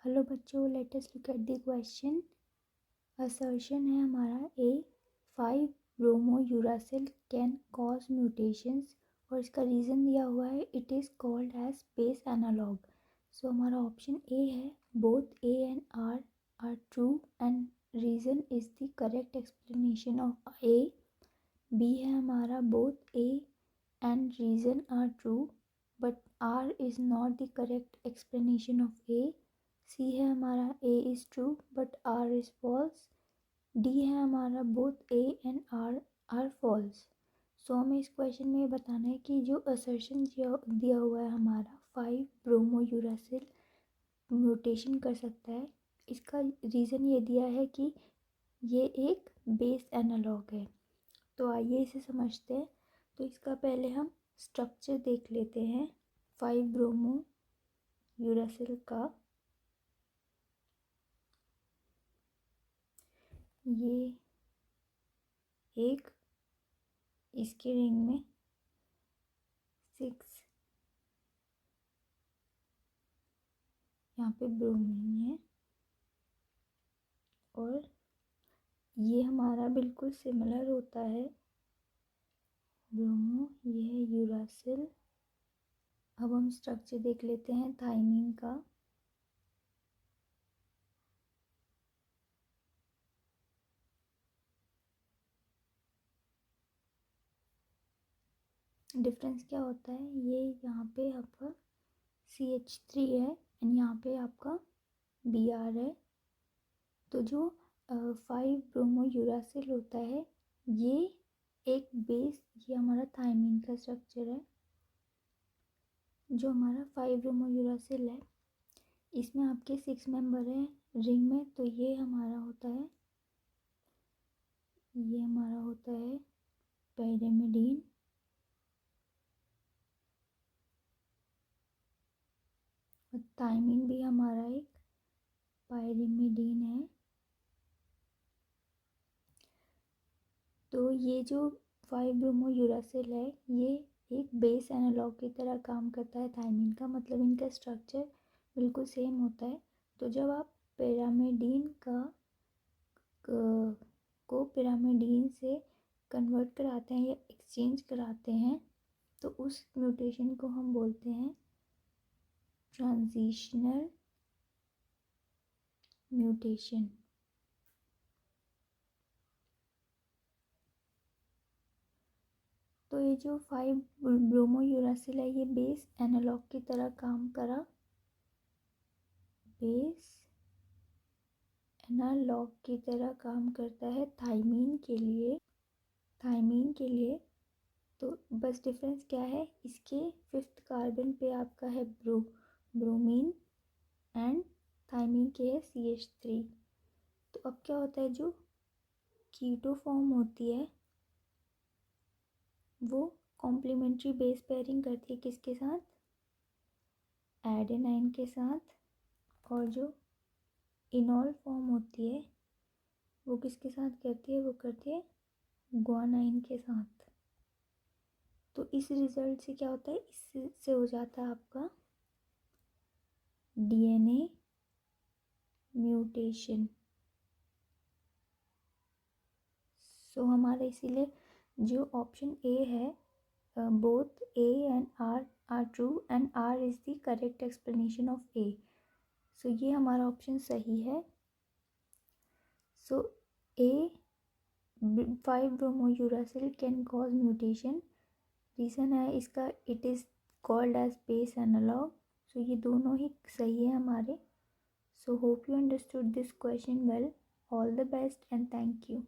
Hello बच्चों, let us look at the question. Assertion है हमारा A 5 bromo uracil can cause mutations और इसका रीज़न दिया हुआ है it is called as base analogue. So हमारा ऑप्शन ए है both A and R true and reason is the correct explanation of A. B है हमारा both A and reason are true but R is not the correct explanation of A. C है हमारा A is true but R is false. D है हमारा both A and R false. So हमें इस question में ये बताना है कि जो असर्शन दिया हुआ है हमारा 5 ब्रोमो यूरासिल म्यूटेशन कर सकता है, इसका रीज़न ये दिया है कि ये एक बेस एनालॉग है। तो आइए इसे समझते हैं। तो इसका पहले हम स्ट्रक्चर देख लेते हैं 5 ब्रोमो यूरासिल का। ये एक इसके रिंग में 6 यहाँ पे ब्रोमीन है और ये हमारा बिल्कुल सिमिलर होता है ब्रोमो, ये है यूरासिल। अब हम स्ट्रक्चर देख लेते हैं थाइमीन का। डिफरेंस क्या होता है, ये यहाँ पे आपका CH3 है एंड यहाँ पे आपका Br है। तो जो 5 ब्रोमो यूरासिल होता है ये एक बेस, ये हमारा थाइमीन का स्ट्रक्चर है। जो हमारा 5 ब्रोमो यूरासिल है इसमें आपके 6 मेंबर हैं रिंग में। तो ये हमारा होता है पायरिमिडीन। और थाइमीन भी हमारा एक पायरिमिडीन है। तो ये जो 5 ब्रोमो यूरासिल है ये एक बेस एनालॉग की तरह काम करता है थाइमीन का, मतलब इनका स्ट्रक्चर बिल्कुल सेम होता है। तो जब आप पिरामिडीन को पिरामिडीन से कन्वर्ट कराते हैं या एक्सचेंज कराते हैं तो उस म्यूटेशन को हम बोलते हैं ट्रांजिशनल म्यूटेशन। तो ये जो 5 ब्रोमो यूरासिल है ये बेस एनालॉग की तरह काम करा, बेस एनालॉग की तरह काम करता है थाइमीन के लिए। तो बस डिफरेंस क्या है, इसके 5th कार्बन पे आपका है ब्रोमीन एंड थाइमीन के है CH3। तो अब क्या होता है, जो कीटो फॉर्म होती है वो कॉम्प्लीमेंट्री बेस पेयरिंग करती है किसके साथ, एडेनाइन के साथ। और जो इनॉल फॉर्म होती है वो किसके साथ करती है, वो करती है ग्वानाइन के साथ। तो इस रिजल्ट से क्या होता है, इससे हो जाता है आपका DNA म्यूटेशन। सो हमारा इसीलिए जो ऑप्शन ए है both A and R true and R is the correct explanation of A. So ये हमारा ऑप्शन सही है। So A 5 bromo uracil can cause mutation, reason है इसका it is called as base analogue. So ये दोनों ही सही है हमारे। So hope you understood this question well. All the best and thank you.